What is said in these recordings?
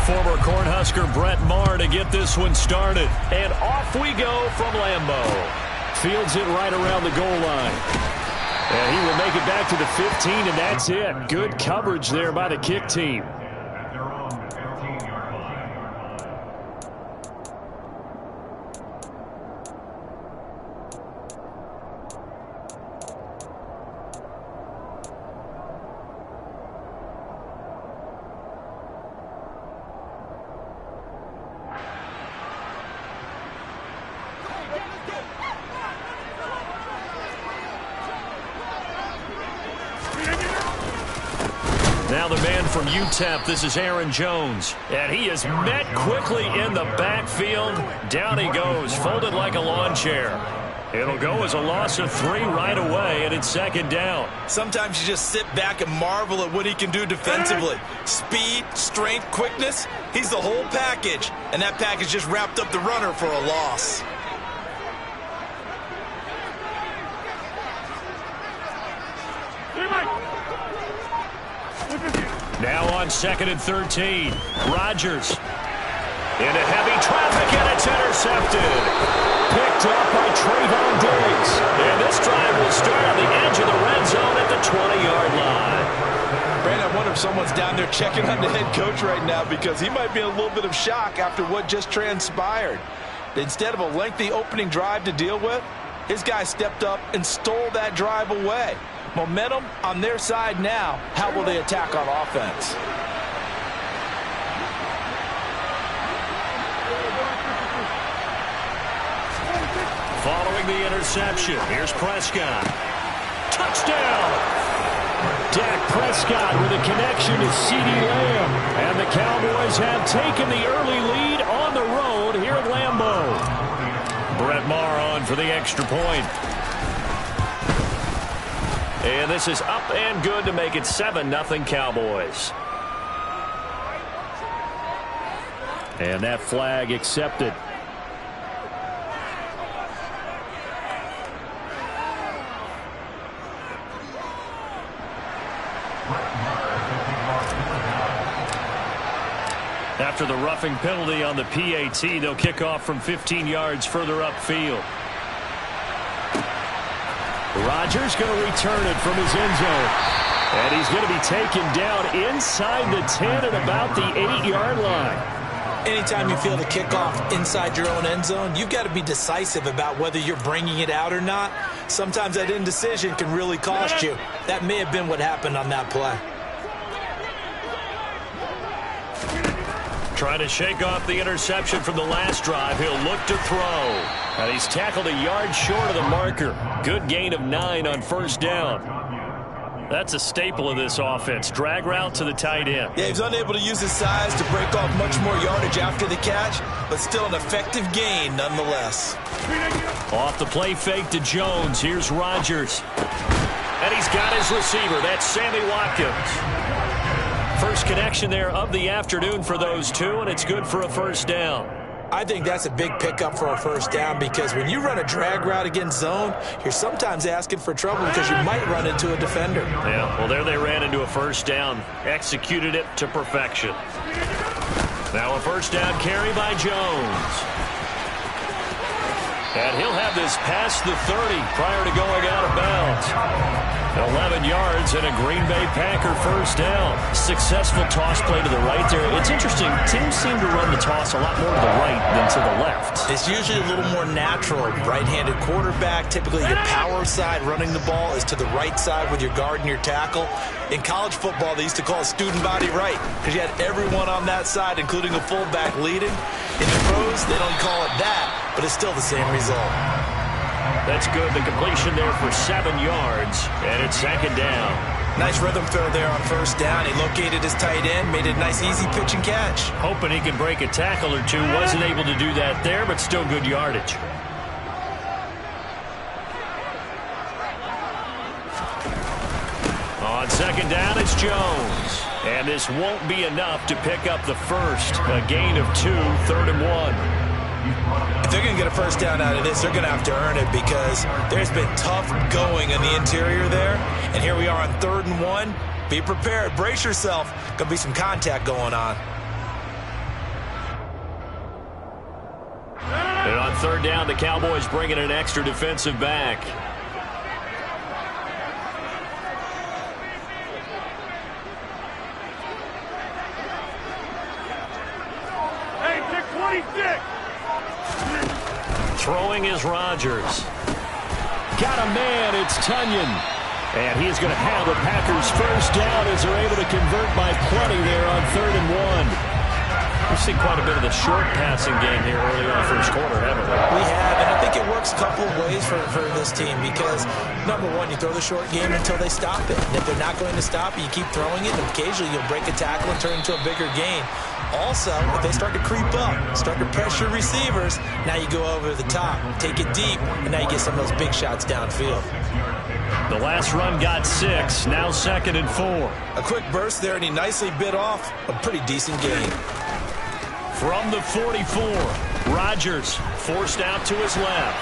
former Cornhusker Brett Maher to get this one started. And off we go from Lambeau. Fields it right around the goal line. And he will make it back to the 15, and that's it. Good coverage there by the kick team. Now the man from UTEP, this is Aaron Jones. And he is met quickly in the backfield. Down he goes, folded like a lawn chair. It'll go as a loss of 3 right away, and it's second down. Sometimes you just sit back and marvel at what he can do defensively. Speed, strength, quickness, he's the whole package. And that package just wrapped up the runner for a loss. Now on 2nd and 13. Rodgers into heavy traffic, and it's intercepted. Picked up by Trayvon Diggs. And this drive will start on the edge of the red zone at the 20-yard line. Brandon, I wonder if someone's down there checking on the head coach right now, because he might be in a little bit of shock after what just transpired. Instead of a lengthy opening drive to deal with, his guy stepped up and stole that drive away. Momentum on their side now. How will they attack on offense? Following the interception, here's Prescott. Touchdown! Dak Prescott with a connection to CeeDee Lamb. And the Cowboys have taken the early lead on the road here at Lambeau. Brett Maher on for the extra point. And this is up and good to make it 7-0 Cowboys. And that flag accepted. After the roughing penalty on the PAT, they'll kick off from 15 yards further upfield. Rodgers going to return it from his end zone. And he's going to be taken down inside the 10 at about the 8-yard line. Anytime you feel the kickoff inside your own end zone, you've got to be decisive about whether you're bringing it out or not. Sometimes that indecision can really cost you. That may have been what happened on that play. Trying to shake off the interception from the last drive. He'll look to throw. And he's tackled a yard short of the marker. Good gain of 9 on first down. That's a staple of this offense. Drag route to the tight end. Yeah, he's unable to use his size to break off much more yardage after the catch, but still an effective gain nonetheless. Off the play fake to Jones. Here's Rodgers. And he's got his receiver. That's Sammy Watkins. First connection there of the afternoon for those two, and it's good for a first down. I think that's a big pickup for a first down, because when you run a drag route against zone, you're sometimes asking for trouble because you might run into a defender. Yeah, well, there they ran into a first down. Executed it to perfection. Now a first down carry by Jones. And he'll have this past the 30 prior to going out of bounds. 11 yards and a Green Bay Packer first down. Successful toss play to the right there. It's interesting. Teams seem to run the toss a lot more to the right than to the left. It's usually a little more natural. Right-handed quarterback, typically your power side running the ball is to the right side with your guard and your tackle. In college football, they used to call it student body right, because you had everyone on that side, including a fullback, leading. In the pros, they don't call it that, but it's still the same result. That's good. The completion there for 7 yards, and it's second down. Nice rhythm throw there on first down. He located his tight end, made it a nice, easy pitch and catch. Hoping he could break a tackle or two. Wasn't able to do that there, but still good yardage. On second down, it's Jones. And this won't be enough to pick up the first. A gain of 2, 3rd and 1. If they're going to get a first down out of this, they're going to have to earn it, because there's been tough going in the interior there. And here we are on 3rd and 1. Be prepared. Brace yourself. Going to be some contact going on. And on third down, the Cowboys bring in an extra defensive back. Hey, pick 26. Throwing is Rodgers. Got a man, it's Tunyon. And he's going to have the Packers first down as they're able to convert by plenty there on 3rd and 1. We've seen quite a bit of the short passing game here early on first quarter, haven't we? We have, and I think it works a couple of ways for this team because, number one, you throw the short game until they stop it. And if they're not going to stop it, you keep throwing it, and occasionally you'll break a tackle and turn it into a bigger gain. Also, if they start to creep up, start to pressure receivers, now you go over the top, take it deep, and now you get some of those big shots downfield. The last run got 6, now 2nd and 4. A quick burst there, and he nicely bit off a pretty decent gain. From the 44, Rodgers forced out to his left.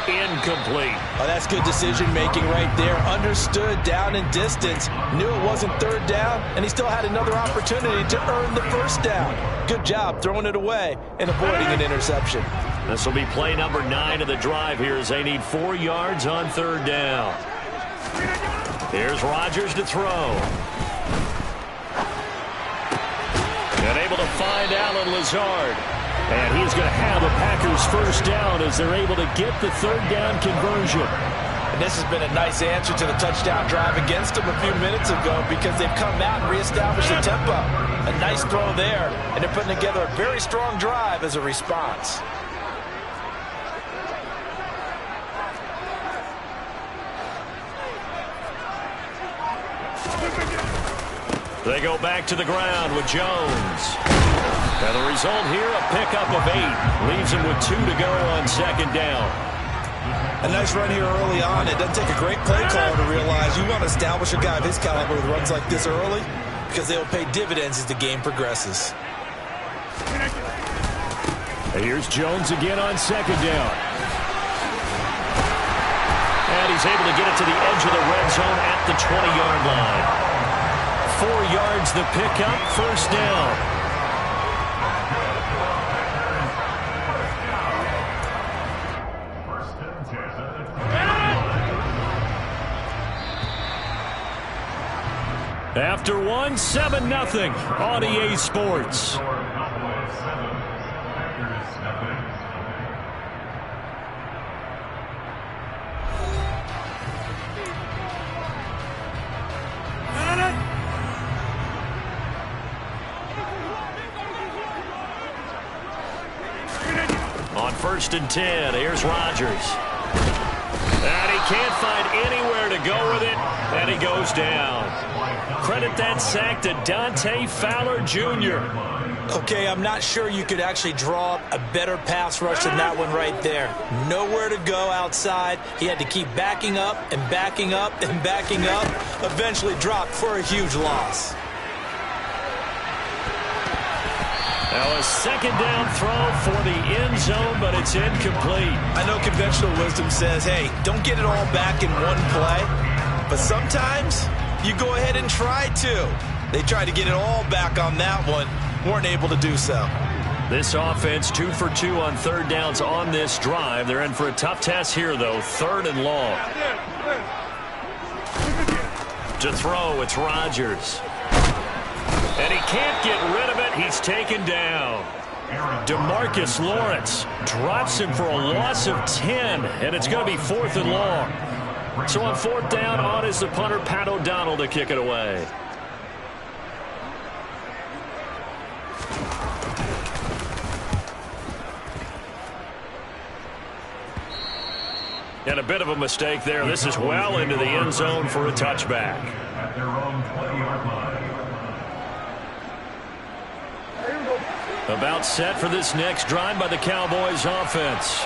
Incomplete. Oh, that's good decision-making right there. Understood down and distance. Knew it wasn't 3rd down, and he still had another opportunity to earn the first down. Good job throwing it away and avoiding an interception. This will be play number 9 of the drive here as they need 4 yards on 3rd down. Here's Rodgers to throw. And able to find Alan Lazard. And he's going to have the Packers first down as they're able to get the 3rd down conversion. And this has been a nice answer to the touchdown drive against them a few minutes ago because they've come out and reestablished the tempo. A nice throw there, and they're putting together a very strong drive as a response. They go back to the ground with Jones. And the result here, a pickup of 8. Leaves him with 2 to go on 2nd down. A nice run here early on. It doesn't take a great play caller to realize you want to establish a guy of his caliber with runs like this early because they will pay dividends as the game progresses. And here's Jones again on 2nd down. And he's able to get it to the edge of the red zone at the 20-yard line. 4 yards the pickup, first down. After 1, 7-0 on EA Sports. On 1st and 10, here's Rodgers. And he can't find anywhere to go with it, and he goes down. Credit that sack to Dante Fowler Jr. Okay, I'm not sure you could actually draw up a better pass rush than that one right there. Nowhere to go outside. He had to keep backing up and backing up and backing up. Eventually dropped for a huge loss. Now a 2nd down throw for the end zone, but it's incomplete. I know conventional wisdom says, hey, don't get it all back in one play. But sometimes you go ahead and try to. They tried to get it all back on that one. Weren't able to do so. This offense 2 for 2 on 3rd downs on this drive. They're in for a tough test here, though. 3rd and long. To throw, it's Rodgers. And he can't get rid of it. He's taken down. DeMarcus Lawrence drops him for a loss of 10, and it's going to be 4th and long. So on 4th down, on is the punter, Pat O'Donnell, to kick it away. And a bit of a mistake there. This is well into the end zone for a touchback. At their own 20-yard line. About set for this next drive by the Cowboys offense.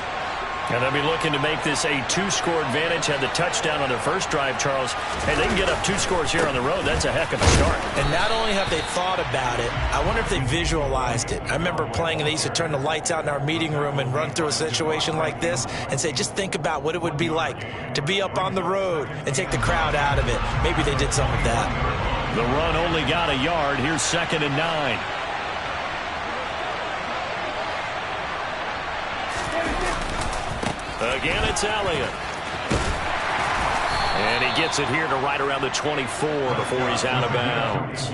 And they'll be looking to make this a 2-score advantage. Had the touchdown on their first drive, Charles. Hey, they can get up 2 scores here on the road. That's a heck of a start. And not only have they thought about it, I wonder if they visualized it. I remember playing, and they used to turn the lights out in our meeting room and run through a situation like this and say, just think about what it would be like to be up on the road and take the crowd out of it. Maybe they did some of that. The run only got a yard. Here's 2nd and 9. Again, it's Elliott. And he gets it here to right around the 24 before he's out of bounds.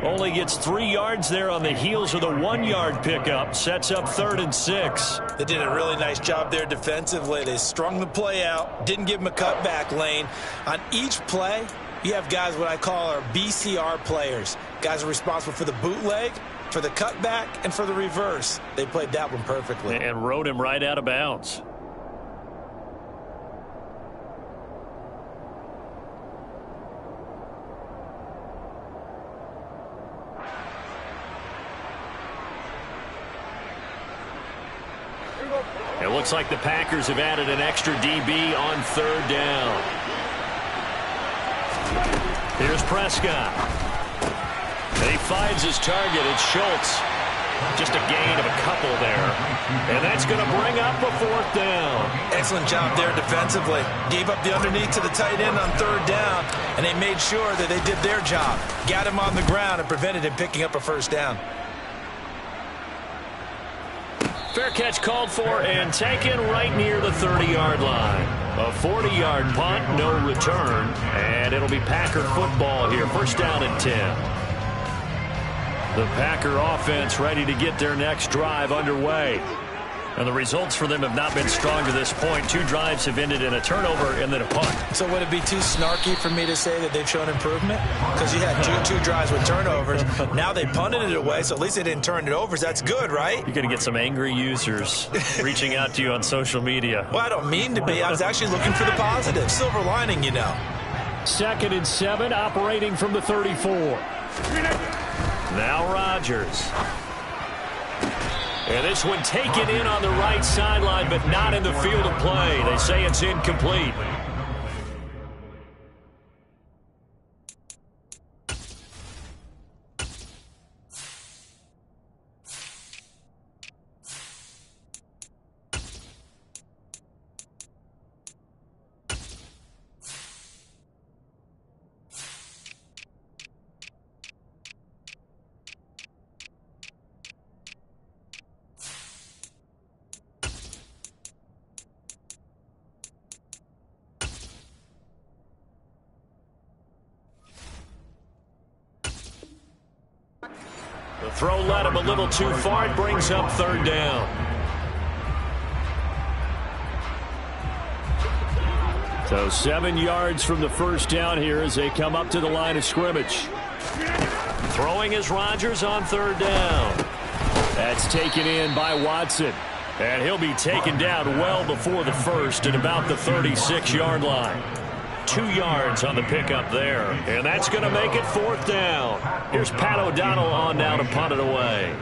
Only gets 3 yards there on the heels of the 1-yard pickup. Sets up 3rd and 6. They did a really nice job there defensively. They strung the play out, didn't give him a cutback lane. On each play, you have guys what I call our BCR players. Guys are responsible for the bootleg, for the cutback, and for the reverse. They played that one perfectly. And rode him right out of bounds. It looks like the Packers have added an extra DB on 3rd down. Here's Prescott. And he finds his target. It's Schultz. Just a gain of a couple there. And that's going to bring up a 4th down. Excellent job there defensively. Gave up the underneath to the tight end on 3rd down, and they made sure that they did their job. Got him on the ground and prevented him picking up a 1st down. Fair catch called for and taken right near the 30-yard line. A 40-yard punt, no return, and it'll be Packer football here. 1st down and 10. The Packer offense ready to get their next drive underway. And the results for them have not been strong to this point. 2 drives have ended in a turnover and then a punt. So would it be too snarky for me to say that they've shown improvement? Because you had two drives with turnovers. Now they punted it away, so at least they didn't turn it over. So that's good, right? You're going to get some angry users reaching out to you on social media. Well, I don't mean to be. I was actually looking for the positive. Silver lining, you know. 2nd and 7, operating from the 34. Now Rodgers. And this one taken in on the right sideline, but not in the field of play. They say it's incomplete. The throw led him a little too far. It brings up 3rd down. So 7 yards from the 1st down here as they come up to the line of scrimmage. Throwing is Rodgers on 3rd down. That's taken in by Watson. And he'll be taken down well before the 1st at about the 36-yard line. 2 yards on the pickup there. And that's going to make it 4th down. Here's Pat O'Donnell on now to punt it away.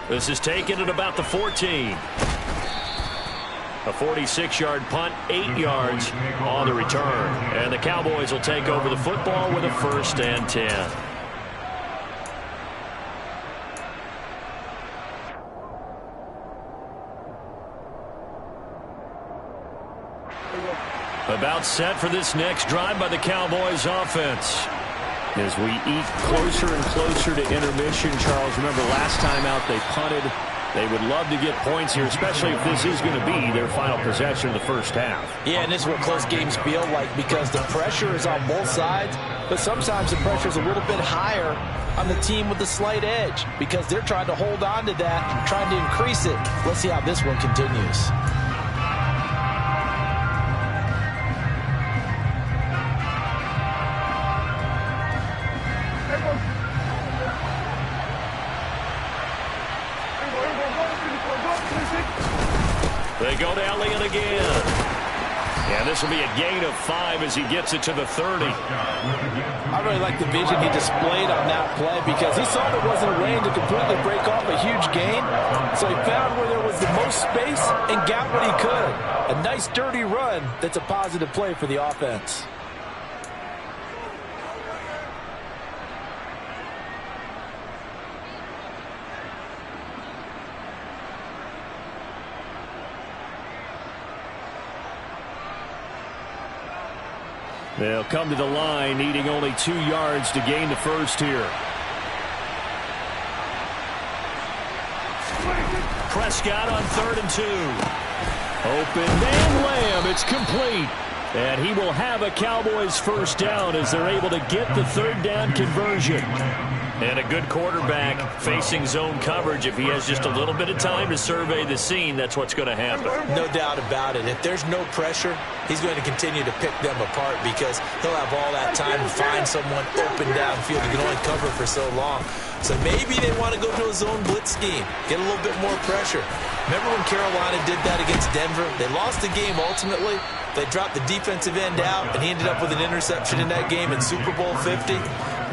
This is taken at about the 14. A 46-yard punt, 8 yards on the return. And the Cowboys will take over the football with a 1st and 10. About set for this next drive by the Cowboys offense. As we eat closer and closer to intermission, Charles, remember last time out they punted. They would love to get points here, especially if this is going to be their final possession of the 1st half. Yeah, and this is what close games feel like because the pressure is on both sides, but sometimes the pressure is a little bit higher on the team with the slight edge because they're trying to hold on to that, trying to increase it. Let's see how this one continues. They go to Elliott again. And this will be a gain of 5 as he gets it to the 30. I really like the vision he displayed on that play because he saw there wasn't a lane to completely break off a huge gain. So he found where there was the most space and got what he could. A nice dirty run that's a positive play for the offense. They'll come to the line, needing only 2 yards to gain the first here. Prescott on 3rd and 2. Open and Lamb. It's complete. And he will have a Cowboys first down as they're able to get the 3rd down conversion. And a good quarterback facing zone coverage. If he has just a little bit of time to survey the scene, that's what's going to happen. No doubt about it. If there's no pressure, he's going to continue to pick them apart because he'll have all that time to find someone open downfield. He can only cover for so long. So maybe they want to go to a zone blitz scheme, get a little bit more pressure. Remember when Carolina did that against Denver? They lost the game ultimately. They dropped the defensive end out, and he ended up with an interception in that game in Super Bowl 50.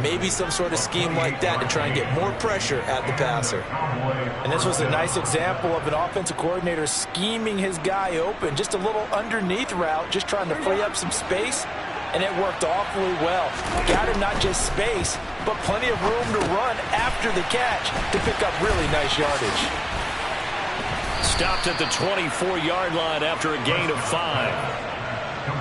Maybe some sort of scheme like that to try and get more pressure at the passer. And this was a nice example of an offensive coordinator scheming his guy open. Just a little underneath route, just trying to free up some space, and it worked awfully well. Got him not just space, but plenty of room to run after the catch to pick up really nice yardage. Stopped at the 24-yard line after a gain of 5.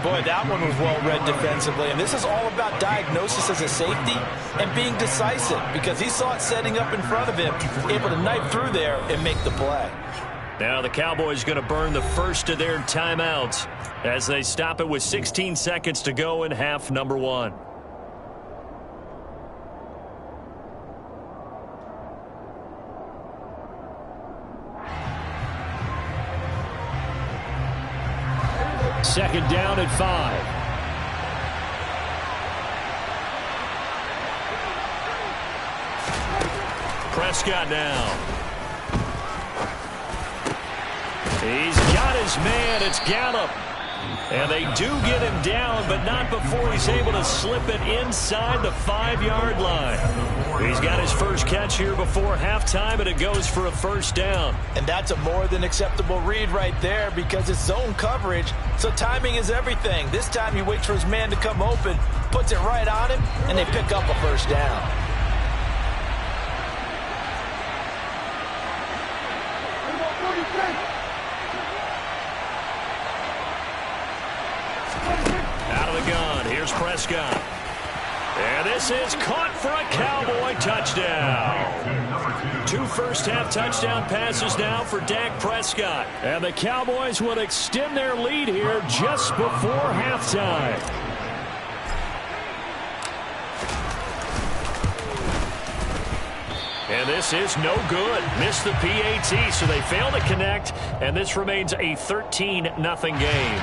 Boy, that one was well read defensively. And this is all about diagnosis as a safety and being decisive because he saw it setting up in front of him, able to knife through there and make the play. Now the Cowboys going to burn the first of their timeouts as they stop it with 16 seconds to go in half number 1. Second down at 5. Prescott now. He's got his man. It's Gallup. And they do get him down, but not before he's able to slip it inside the 5-yard line. He's got his first catch here before halftime, and it goes for a first down. And that's a more than acceptable read right there because it's zone coverage, so timing is everything. This time he waits for his man to come open, puts it right on him, and they pick up a first down. Out of the gun, here's Prescott. And this is caught for a Cowboy touchdown. 2 first-half touchdown passes now for Dak Prescott. And the Cowboys will extend their lead here just before halftime. And this is no good. Missed the PAT, so they fail to connect, and this remains a 13-0 game.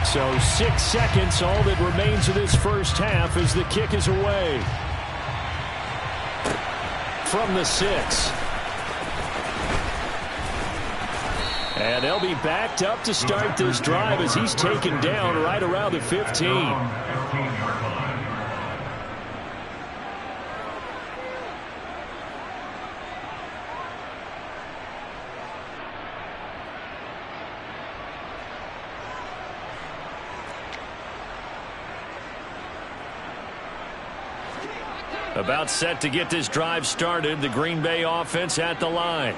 So 6 seconds, all that remains of this first half as the kick is away. From the 6. And they'll be backed up to start this drive as he's taken down right around the 15. About set to get this drive started. The Green Bay offense at the line.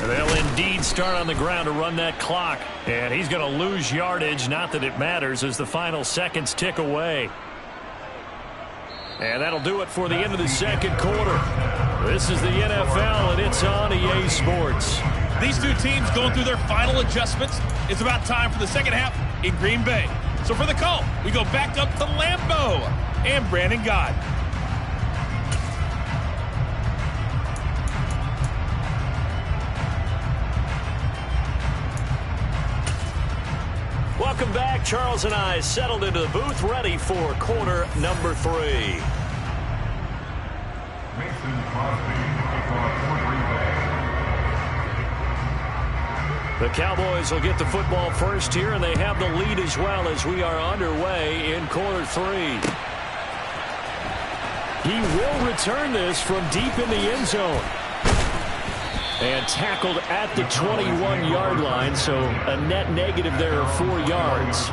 They'll indeed start on the ground to run that clock. And he's going to lose yardage. Not that it matters as the final seconds tick away. And that'll do it for the end of the second quarter. This is the NFL, and it's on EA Sports. These two teams going through their final adjustments. It's about time for the second half in Green Bay. So for the call, we go back up to Lambeau and Madden God. Welcome back. Charles and I settled into the booth, ready for quarter number 3. The Cowboys will get the football first here, and they have the lead as well as we are underway in quarter 3. He will return this from deep in the end zone. And tackled at the 21-yard line, so a net negative there of 4 yards.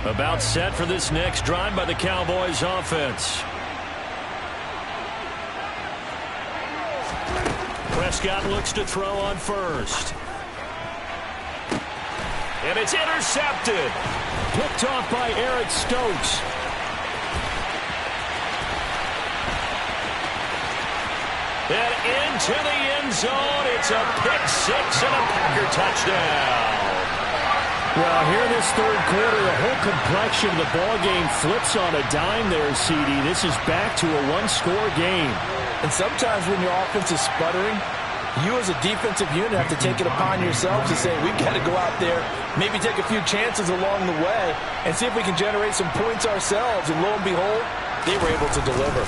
About set for this next drive by the Cowboys offense. Prescott looks to throw on first. And it's intercepted. Picked off by Eric Stokes. And into the end zone. It's a pick-6 and a Packer touchdown. Well, here in this third quarter, the whole complexion of the ball game flips on a dime there, CD. This is back to a one-score game. And sometimes when your offense is sputtering, you as a defensive unit have to take it upon yourselves to say, we've got to go out there, maybe take a few chances along the way, and see if we can generate some points ourselves. And lo and behold, they were able to deliver.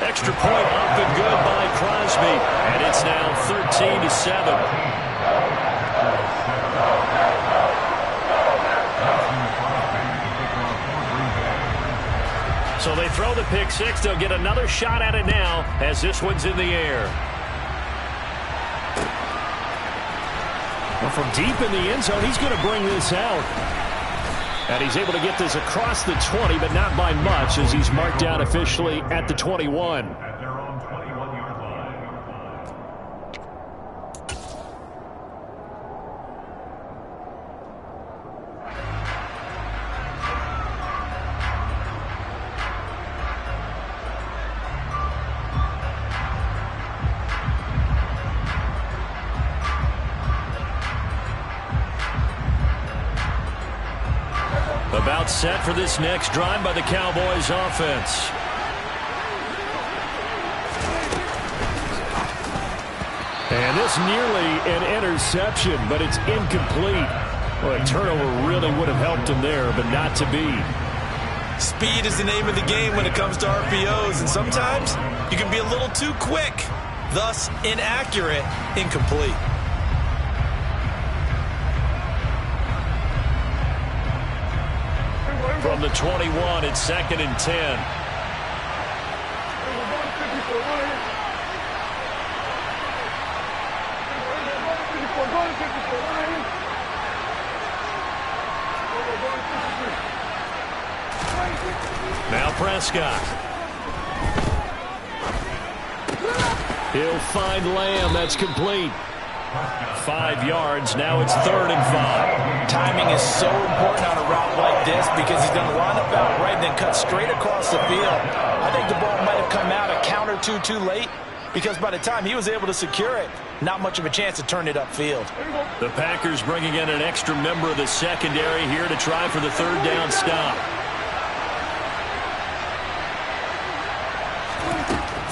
Extra point up and good by Crosby. And it's now 13-7. So they throw the pick-6. They'll get another shot at it now as this one's in the air. Well, from deep in the end zone, he's going to bring this out. And he's able to get this across the 20, but not by much as he's marked down officially at the 21. At their own 21-yard line. About set for this next drive by the Cowboys offense. And this nearly an interception, but it's incomplete. Well, a turnover really would have helped him there, but not to be. Speed is the name of the game when it comes to RPOs, and sometimes you can be a little too quick, thus inaccurate, incomplete. From the 21, it's 2nd and 10. Now Prescott. He'll find Lamb. That's complete. 5 yards. Now it's 3rd and 5. Timing is so important on a route like this because he's going to line up out right and then cut straight across the field. I think the ball might have come out a count or two too late because by the time he was able to secure it, not much of a chance to turn it upfield. The Packers bringing in an extra member of the secondary here to try for the 3rd down stop.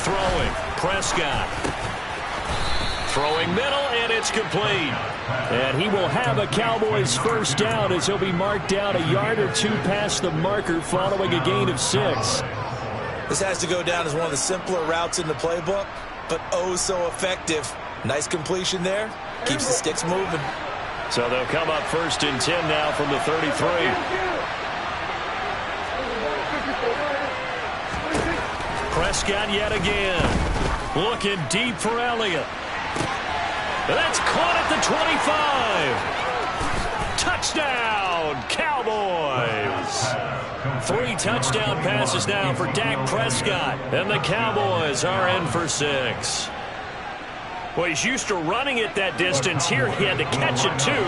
Throwing. Prescott. Throwing middle, and it's complete. And he will have a Cowboys first down as he'll be marked down a yard or two past the marker following a gain of 6. This has to go down as one of the simpler routes in the playbook, but oh so effective. Nice completion there. Keeps the sticks moving. So they'll come up 1st and 10 now from the 33. Prescott yet again. Looking deep for Elliott. That's caught at the 25. Touchdown, Cowboys. 3 touchdown passes now for Dak Prescott. And the Cowboys are in for 6. Well, he's used to running it that distance. Here he had to catch it, too,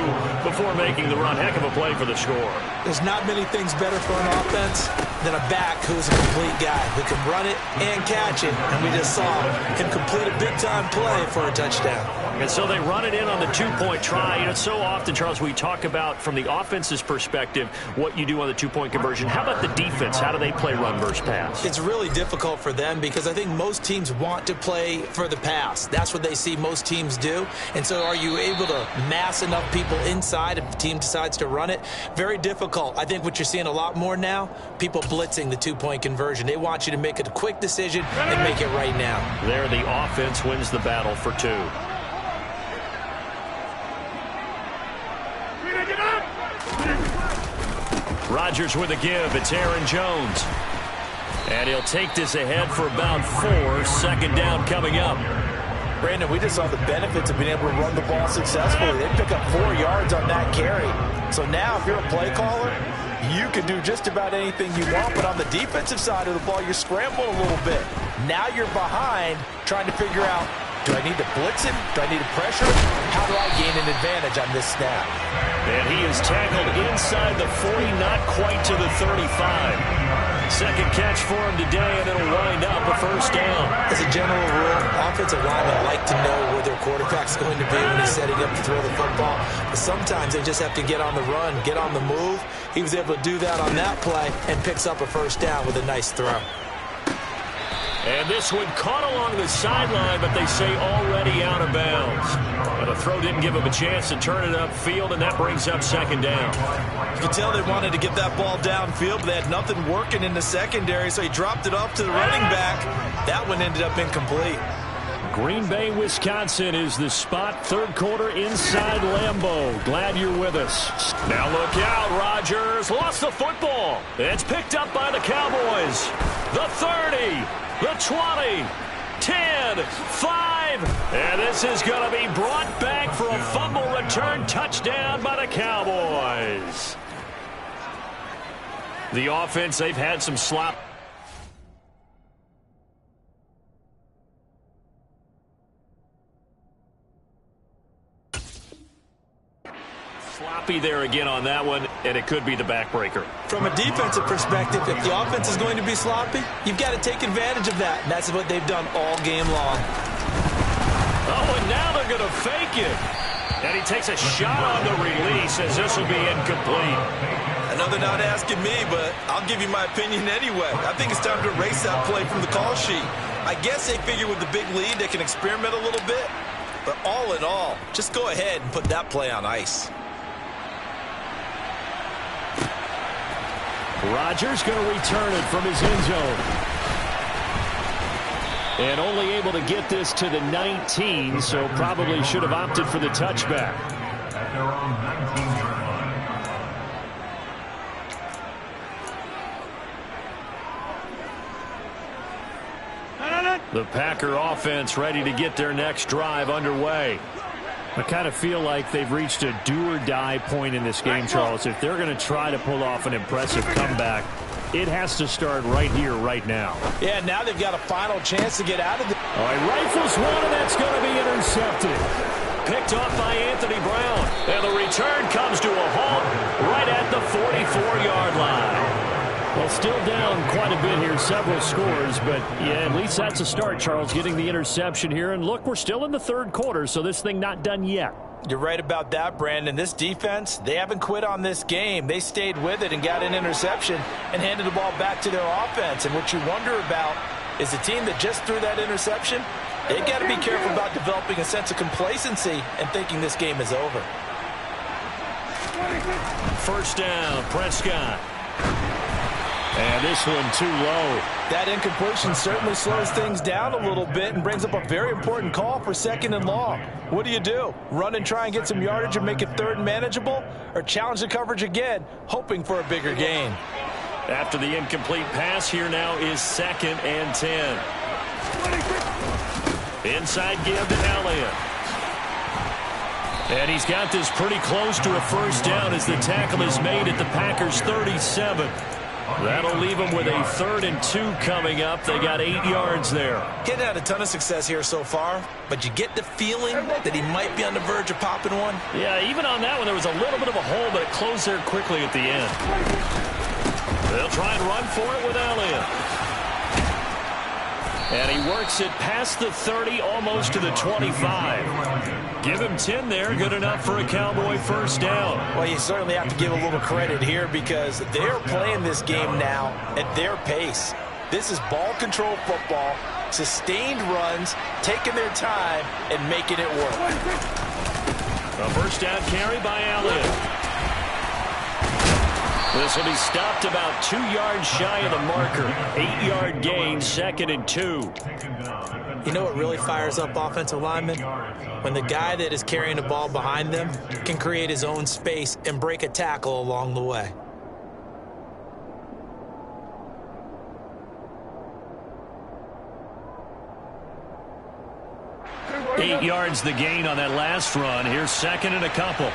before making the run. Heck of a play for the score. There's not many things better for an offense than a back who's a complete guy who can run it and catch it. And we just saw him complete a big-time play for a touchdown. And so they run it in on the 2-point try. You know, so often, Charles, we talk about from the offense's perspective what you do on the 2-point conversion. How about the defense? How do they play run versus pass? It's really difficult for them because I think most teams want to play for the pass. That's what they see most teams do. And so are you able to mass enough people inside if the team decides to run it? Very difficult. I think what you're seeing a lot more now, people blitzing the 2-point conversion. They want you to make a quick decision and make it right now. There, the offense wins the battle for 2. Rodgers with a give. It's Aaron Jones. And he'll take this ahead for about 4. 2nd down coming up. Brandon, we just saw the benefits of being able to run the ball successfully. They pick up 4 yards on that carry. So now if you're a play caller, you can do just about anything you want, but on the defensive side of the ball, you're scrambling a little bit. Now you're behind trying to figure out, do I need to blitz him? Do I need to pressure him? How do I gain an advantage on this snap? And he is tackled inside the 40, not quite to the 35. Second catch for him today, and it'll wind up a first down. As a general rule, offensive linemen like to know where their quarterback's going to be when he's setting up to throw the football. But sometimes they just have to get on the run, get on the move. He was able to do that on that play and picks up a first down with a nice throw. And this one caught along the sideline, but they say already out of bounds. But the throw didn't give him a chance to turn it upfield, and that brings up second down. You can tell they wanted to get that ball downfield, but they had nothing working in the secondary, so he dropped it off to the running back. That one ended up incomplete. Green Bay, Wisconsin is the spot. Third quarter inside Lambeau. Glad you're with us. Now look out, Rodgers. Lost the football. It's picked up by the Cowboys. The 30. The 20, 10, 5, and this is going to be brought back for a fumble return touchdown by the Cowboys. The offense, they've had some slop. Sloppy there again on that one, and it could be the backbreaker. From a defensive perspective, if the offense is going to be sloppy, you've got to take advantage of that, and that's what they've done all game long. Oh, and now they're going to fake it. And he takes a shot on the release as this will be incomplete. I know they're not asking me, but I'll give you my opinion anyway. I think it's time to erase that play from the call sheet. I guess they figure with the big lead they can experiment a little bit. But all in all, just go ahead and put that play on ice. Rodgers going to return it from his end zone. And only able to get this to the 19, so probably should have opted for the touchback. At their own 19-yard line. The Packer offense ready to get their next drive underway. I kind of feel like they've reached a do-or-die point in this game, Charles. If they're going to try to pull off an impressive comeback, it has to start right here, right now. Yeah, now they've got a final chance to get out of it. All right, rifles one, and that's going to be intercepted. Picked off by Anthony Brown. And the return comes to a halt right at the 44-yard line. Well, still down quite a bit here, several scores, but yeah, at least that's a start, Charles, getting the interception here. And look, we're still in the third quarter, so this thing not done yet. You're right about that, Brandon. This defense, they haven't quit on this game. They stayed with it and got an interception and handed the ball back to their offense. And what you wonder about is the team that just threw that interception, they've got to be careful about developing a sense of complacency and thinking this game is over. First down, Prescott. And this one too low. That incompletion certainly slows things down a little bit and brings up a very important call for second and long. What do? Run and try and get some yardage and make it third and manageable? Or challenge the coverage again, hoping for a bigger gain? After the incomplete pass, here now is second and 10. Inside give to Elliott. And he's got this pretty close to a first down as the tackle is made at the Packers' 37. That'll leave them with a 3rd and 2 coming up. They got 8 yards there. He hadn't had a ton of success here so far, but you get the feeling that he might be on the verge of popping one. Yeah, even on that one, there was a little bit of a hole, but it closed there quickly at the end. They'll try and run for it with Elliott. And he works it past the 30, almost to the 25. Give him 10 there, good enough for a Cowboy first down. Well, you certainly have to give a little credit here because they're playing this game now at their pace. This is ball control football, sustained runs, taking their time, and making it work. A first down carry by Elliott. This will be stopped about 2 yards shy of the marker. 8-yard gain, 2nd and 2. You know what really fires up offensive linemen? When the guy that is carrying the ball behind them can create his own space and break a tackle along the way. 8 yards the gain on that last run. Here's second and a couple.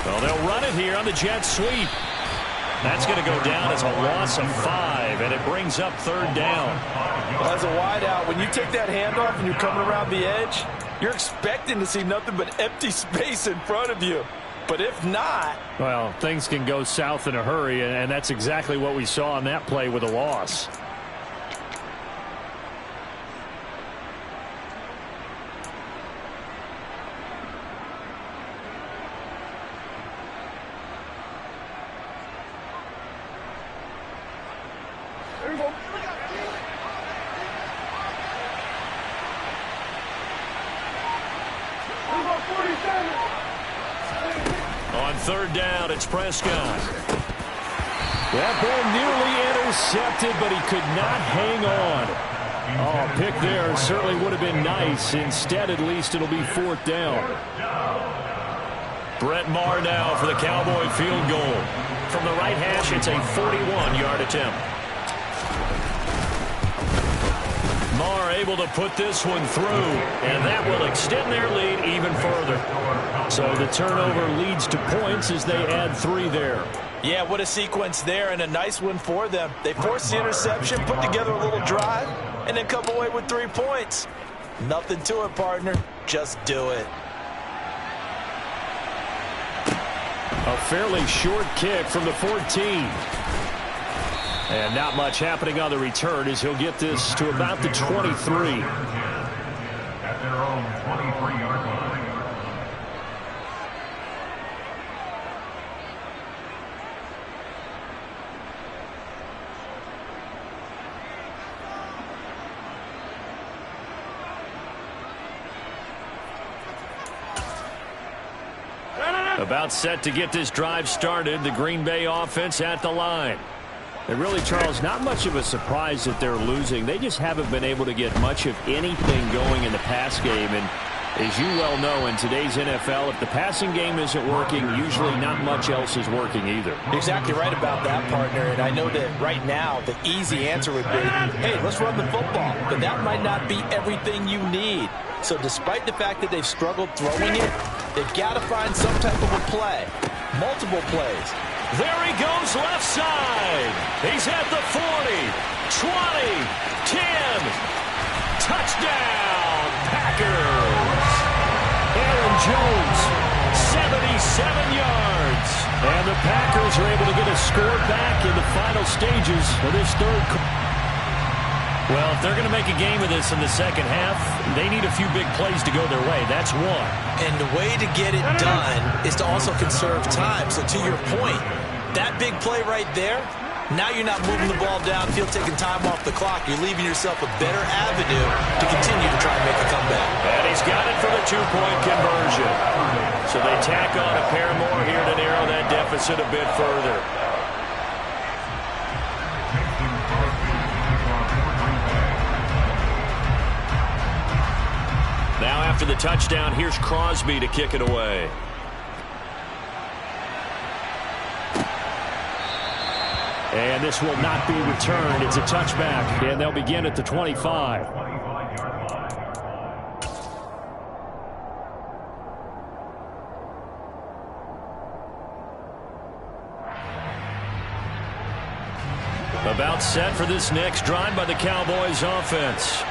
Well, they'll run it here on the jet sweep. That's going to go down as a loss of 5, and it brings up third down. As a wideout, when you take that handoff and you're coming around the edge, you're expecting to see nothing but empty space in front of you. But if not... Well, things can go south in a hurry, and that's exactly what we saw on that play with a loss. On third down, it's Prescott. That ball nearly intercepted, but he could not hang on. Oh, a pick there certainly would have been nice. Instead, at least, it'll be fourth down. Brett Maher now for the Cowboy field goal. From the right hash, it's a 41-yard attempt. Maher able to put this one through, and that will extend their lead even further. So the turnover leads to points as they add 3 there. Yeah, what a sequence there, and a nice one for them. They forced the interception, put together a little drive, and then come away with 3 points. Nothing to it, partner. Just do it. A fairly short kick from the 14. And not much happening on the return as he'll get this to about the 23. At their own 23-yard line. About set to get this drive started. The Green Bay offense at the line. And really, Charles, not much of a surprise that they're losing. They just haven't been able to get much of anything going in the pass game. And as you well know, in today's NFL, if the passing game isn't working, usually not much else is working either. Exactly right about that, partner. And I know that right now the easy answer would be, hey, let's run the football. But that might not be everything you need. So despite the fact that they've struggled throwing it, they've got to find some type of a play. Multiple plays. There he goes left side. He's at the 40, 20, 10. Touchdown, Packers. Aaron Jones, 77 yards. And the Packers are able to get a score back in the final stages of this third quarter. Well, if they're going to make a game of this in the second half, they need a few big plays to go their way. That's one. And the way to get it done is to also conserve time. So to your point, that big play right there, now you're not moving the ball downfield, taking time off the clock. You're leaving yourself a better avenue to continue to try and make a comeback. And he's got it for the 2-point conversion. So they tack on a pair more here to narrow that deficit a bit further. Now after the touchdown, here's Crosby to kick it away. And this will not be returned. It's a touchback, and they'll begin at the 25. About set for this next drive by the Cowboys offense.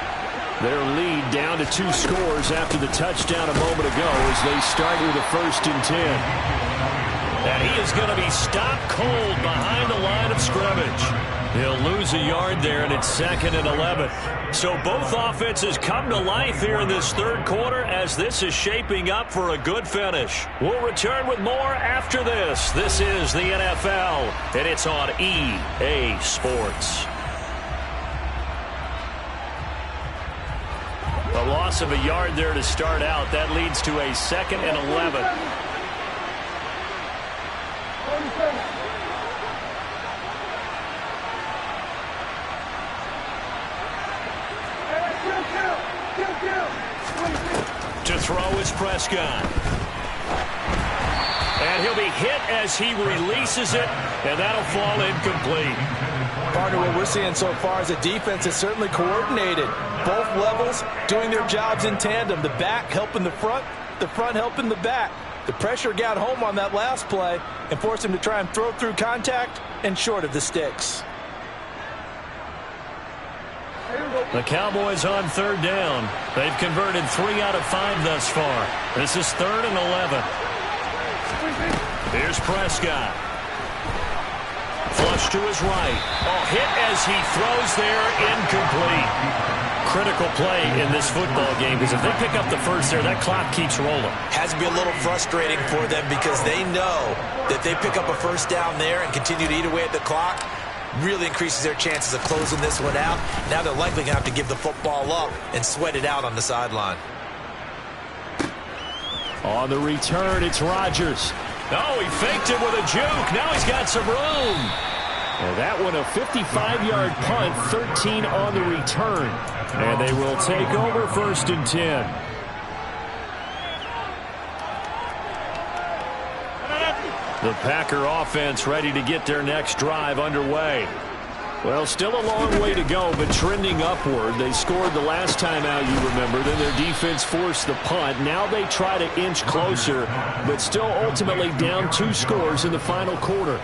Their lead down to 2 scores after the touchdown a moment ago as they start with a 1st and 10. And he is going to be stopped cold behind the line of scrimmage. He'll lose a yard there, and it's 2nd and 11. So both offenses come to life here in this third quarter as this is shaping up for a good finish. We'll return with more after this. This is the NFL, and it's on EA Sports. A loss of a yard there to start out. That leads to a 2nd and 11. To throw is Prescott. And he'll be hit as he releases it, and that'll fall incomplete. Partner, what we're seeing so far is a defense is certainly coordinated. Both levels doing their jobs in tandem. The back helping the front helping the back. The pressure got home on that last play and forced him to try and throw through contact and short of the sticks. The Cowboys on third down. They've converted 3 out of 5 thus far. This is 3rd and 11. Here's Prescott. Flush to his right. Oh, hit as he throws there, incomplete. Critical play in this football game because if they pick up the first there, that clock keeps rolling. Has to be a little frustrating for them because they know that they pick up a first down there and continue to eat away at the clock. Really increases their chances of closing this one out. Now they're likely going to have to give the football up and sweat it out on the sideline. On the return, it's Rodgers. Oh, he faked it with a juke. Now he's got some room. And that one a 55-yard punt, 13 on the return. And they will take over 1st and 10. The Packer offense ready to get their next drive underway. Well, still a long way to go, but trending upward. They scored the last time out, you remember. Then their defense forced the punt. Now they try to inch closer, but still ultimately down 2 scores in the final quarter.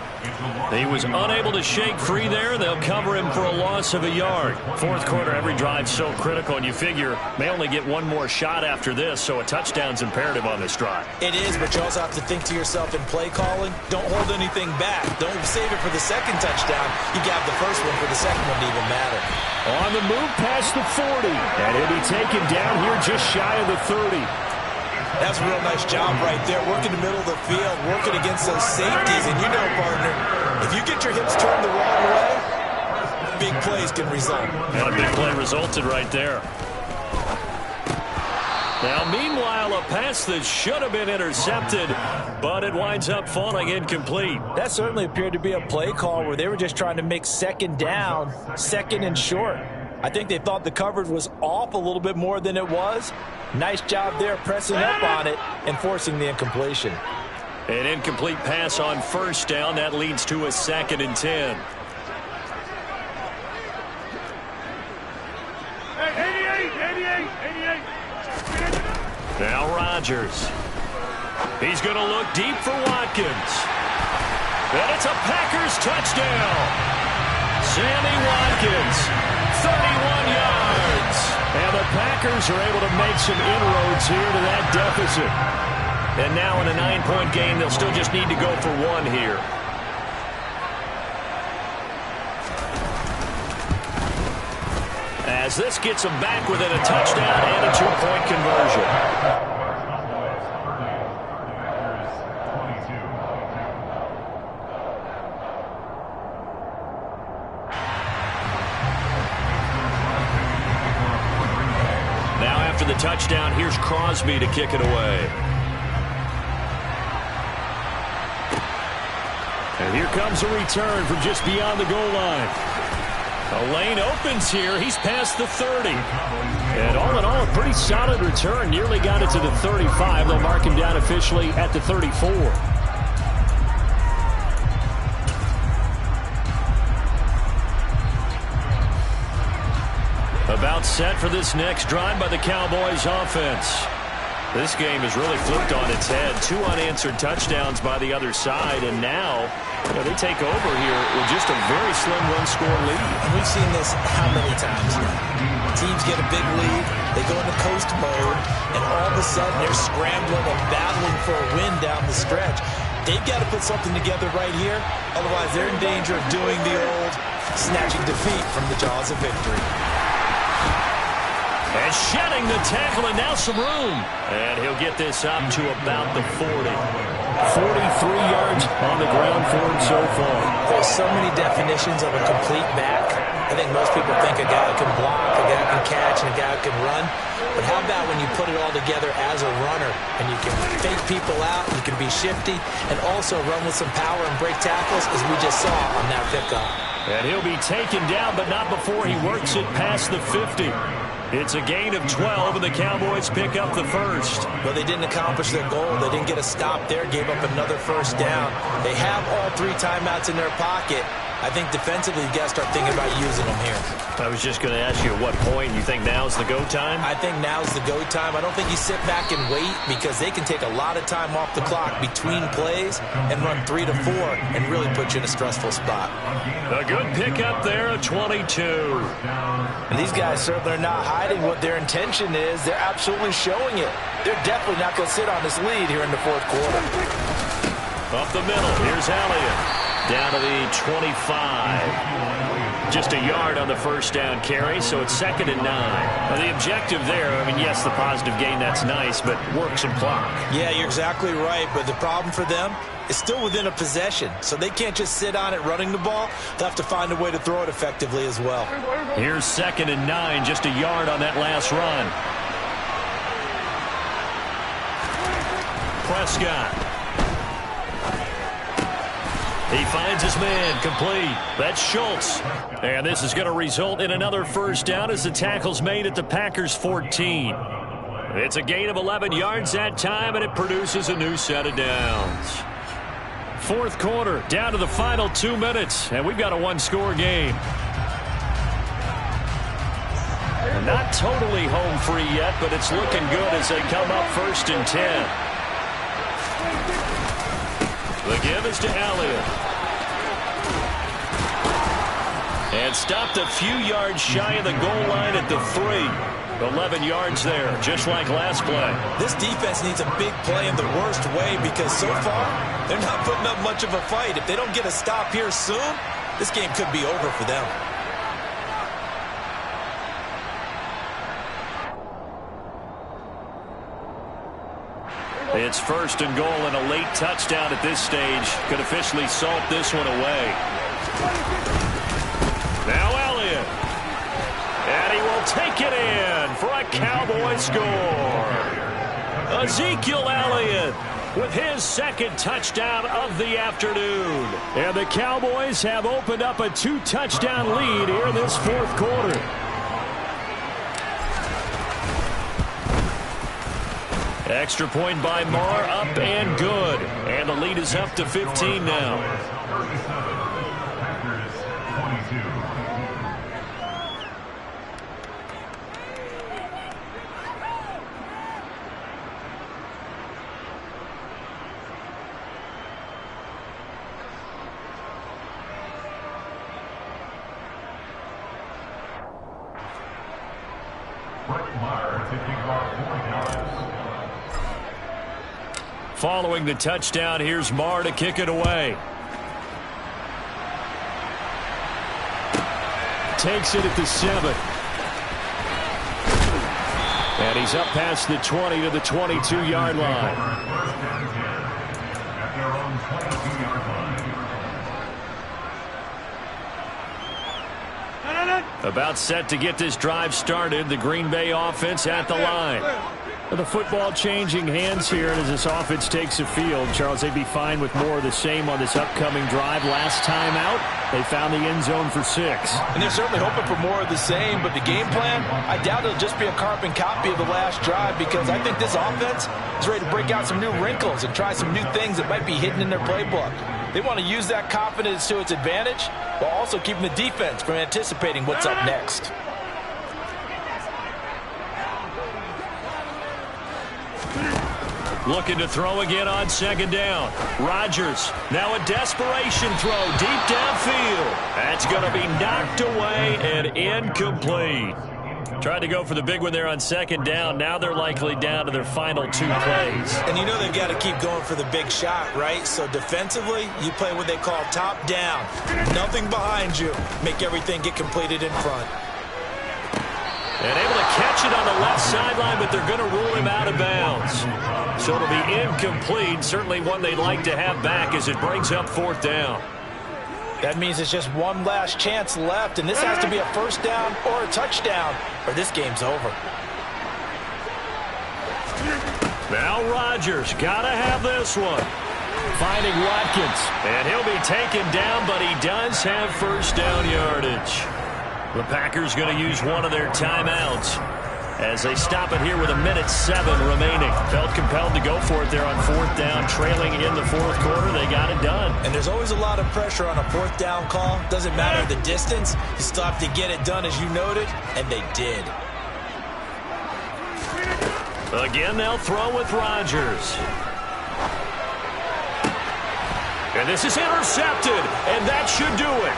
He was unable to shake free there. They'll cover him for a loss of a yard. 4th quarter, every drive's so critical, and you figure may only get one more shot after this, so a touchdown's imperative on this drive. It is, but you also have to think to yourself in play calling, don't hold anything back. Don't save it for the second touchdown. You got the first one for the second one to even matter. On the move past the 40, and he'll be taken down here just shy of the 30. That's a real nice job right there, working the middle of the field, working against those safeties. And you know, partner, if you get your hips turned the wrong way, big plays can result. And a big play resulted right there. Now, meanwhile, a pass that should have been intercepted, but it winds up falling incomplete. That certainly appeared to be a play call where they were just trying to make 2nd down, 2nd and short. I think they thought the coverage was off a little bit more than it was. Nice job there pressing up on it and forcing the incompletion. An incomplete pass on 1st down. That leads to a 2nd and 10. 88. Now Rodgers. He's going to look deep for Watkins. And it's a Packers touchdown. Sammy Watkins, 31 yards. And the Packers are able to make some inroads here to that deficit. And now in a 9-point game, they'll still just need to go for 1 here. As this gets them back within a touchdown and a 2-point conversion. The touchdown, here's Crosby to kick it away. And here comes a return from just beyond the goal line. A lane opens here. He's past the 30. And all in all, a pretty solid return. Nearly got it to the 35. They'll mark him down officially at the 34. About set for this next drive by the Cowboys offense. This game has really flipped on its head. 2 unanswered touchdowns by the other side, and now they take over here with just a very slim run-score lead. And we've seen this how many times now? Teams get a big lead, they go into coast mode, and all of a sudden they're scrambling and battling for a win down the stretch. They've got to put something together right here, otherwise they're in danger of doing the old snatching defeat from the jaws of victory. And shedding the tackle, and now some room. And he'll get this up to about the 40. 43 yards on the ground for him so far. There's so many definitions of a complete back. I think most people think a guy can block, a guy can catch, and a guy can run. But how about when you put it all together as a runner, and you can fake people out, you can be shifty, and also run with some power and break tackles, as we just saw on that pickup. And he'll be taken down, but not before he works it past the 50. It's a gain of 12, and the Cowboys pick up the first. Well, they didn't accomplish their goal. They didn't get a stop there, gave up another first down. They have all 3 timeouts in their pocket, I think defensively, you got to start thinking about using them here. I was just going to ask you at what point you think now's the go time? I think now's the go time. I don't think you sit back and wait because they can take a lot of time off the clock between plays and run 3 to 4 and really put you in a stressful spot. A good pickup there, a 22. And these guys certainly are not hiding what their intention is. They're absolutely showing it. They're definitely not going to sit on this lead here in the fourth quarter. Up the middle, here's Elliott. Down to the 25. Just a yard on the first down carry, so it's 2nd and 9. Now the objective there, I mean, yes, the positive gain, that's nice, but work some clock. Yeah, you're exactly right, but the problem for them is still within a possession, so they can't just sit on it running the ball. They'll have to find a way to throw it effectively as well. Here's 2nd and 9, just a yard on that last run. Prescott. He finds his man, complete. That's Schultz. And this is going to result in another first down as the tackle's made at the Packers' 14. It's a gain of 11 yards that time, and it produces a new set of downs. Fourth quarter, down to the final 2 minutes, and we've got a one-score game. Not totally home free yet, but it's looking good as they come up 1st and 10. The give is to Elliott. And stopped a few yards shy of the goal line at the 3. 11 yards there, just like last play. This defense needs a big play in the worst way because so far, they're not putting up much of a fight. If they don't get a stop here soon, this game could be over for them. It's 1st and goal, and a late touchdown at this stage could officially salt this one away. Now Elliott. And he will take it in for a Cowboy score. Ezekiel Elliott with his 2nd touchdown of the afternoon. And the Cowboys have opened up a 2-touchdown lead here in this fourth quarter. Extra point by Marr, up and good. And the lead is up to 15 now. Following the touchdown, here's Marr to kick it away. Takes it at the 7. And he's up past the 20 to the 22-yard line. About set to get this drive started. The Green Bay offense at the line. The football changing hands here as this offense takes the field. Charles, they'd be fine with more of the same on this upcoming drive. Last time out, they found the end zone for 6. And they're certainly hoping for more of the same, but the game plan, I doubt it'll just be a carbon copy of the last drive because I think this offense is ready to break out some new wrinkles and try some new things that might be hidden in their playbook. They want to use that confidence to its advantage while also keeping the defense from anticipating what's up next. Looking to throw again on 2nd down. Rodgers, now a desperation throw deep downfield. That's going to be knocked away and incomplete. Tried to go for the big one there on 2nd down. Now they're likely down to their final 2 plays. And you know they've got to keep going for the big shot, right? So defensively, you play what they call top down. Nothing behind you. Make everything get completed in front. And able to catch it on the left sideline, but they're going to rule him out of bounds. So it'll be incomplete. Certainly one they'd like to have back as it brings up 4th down. That means it's just one last chance left, and this has to be a first down or a touchdown, or this game's over. Now Rodgers, got to have this one. Finding Watkins, and he'll be taken down, but he does have first down yardage. The Packers going to use one of their timeouts as they stop it here with 1:07 remaining. Felt compelled to go for it there on 4th down, trailing in the 4th quarter. They got it done. And there's always a lot of pressure on a 4th down call. Doesn't matter the distance. You still have to get it done, as you noted, and they did. Again, they'll throw with Rodgers. And this is intercepted, and that should do it.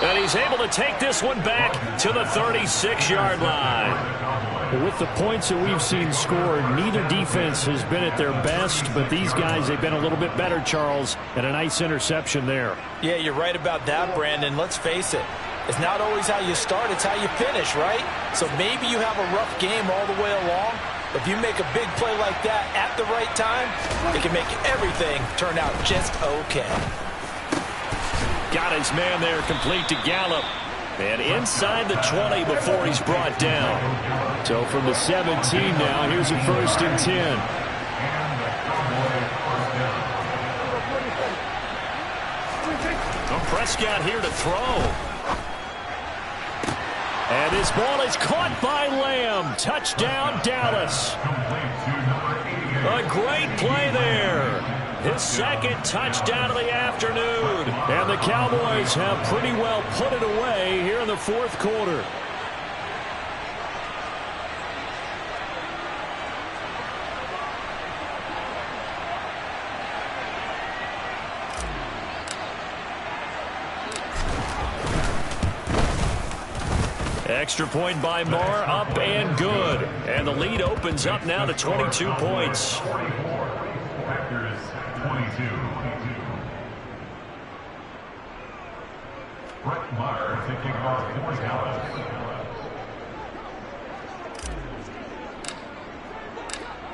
And he's able to take this one back to the 36-yard line. With the points that we've seen scored, neither defense has been at their best, but these guys, they've been a little bit better, Charles, and a nice interception there. Yeah, you're right about that, Brandon. Let's face it. It's not always how you start, it's how you finish, right? So maybe you have a rough game all the way along. If you make a big play like that at the right time, it can make everything turn out just okay. Got his man there, complete to Gallup. And inside the 20 before he's brought down. So from the 17 now, here's a 1st and 10. Prescott here to throw. And his ball is caught by Lamb. Touchdown, Dallas. A great play there. His 2nd touchdown of the afternoon. And the Cowboys have pretty well put it away here in the 4th quarter. Extra point by Marr, up and good. And the lead opens up now to 22 points. 44. Packers 22. Brett Maher to kick off for Dallas.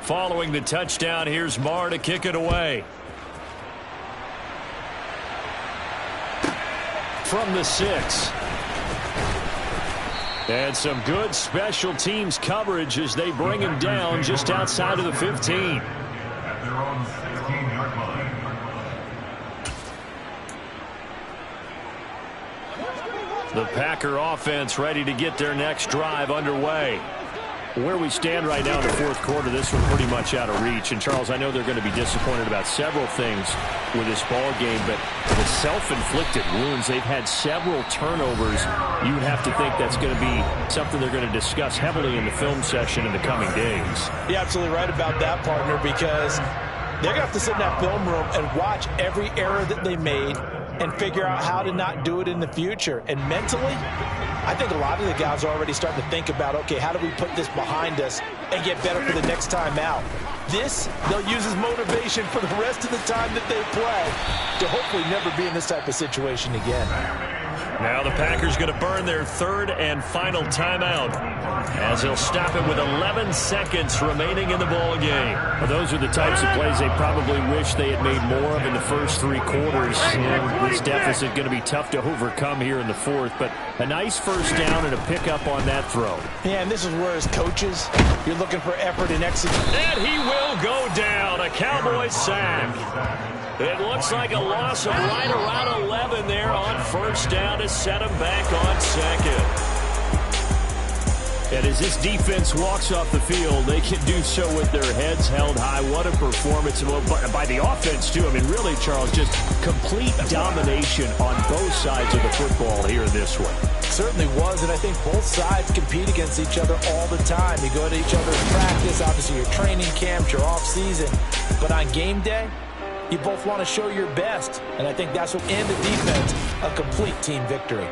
Following the touchdown, here's Marr to kick it away. From the 6. And some good special teams coverage as they bring him down just outside of the 15. At their own 16-yard line. The Packer offense ready to get their next drive underway. Where we stand right now in the 4th quarter, this one pretty much out of reach. And, Charles, I know they're going to be disappointed about several things with this ball game, but the self-inflicted wounds, they've had several turnovers. You would have to think that's going to be something they're going to discuss heavily in the film session in the coming days. You're absolutely right about that, partner, because they're going to have to sit in that film room and watch every error that they made and figure out how to not do it in the future. And mentally, I think a lot of the guys are already starting to think about, okay, how do we put this behind us and get better for the next time out? This, they'll use as motivation for the rest of the time that they play to hopefully never be in this type of situation again. Now the Packers going to burn their 3rd and final timeout as they'll stop it with 11 seconds remaining in the ball game. Well, those are the types of plays they probably wish they had made more of in the first 3 quarters. And this deficit going to be tough to overcome here in the 4th, but a nice 1st down and a pickup on that throw. Yeah, and this is where, as coaches, you're looking for effort and execution. And he will go down. A Cowboys sack. It looks like a loss of right around 11 there on 1st down to set him back on 2nd. And as this defense walks off the field, they can do so with their heads held high. What a performance by the offense, too. I mean, really, Charles, just complete domination on both sides of the football here in this one. Certainly was, and I think both sides compete against each other all the time. You go to each other's practice, obviously your training camps, your off-season. But on game day, you both want to show your best. And I think that's what, in the defense, a complete team victory.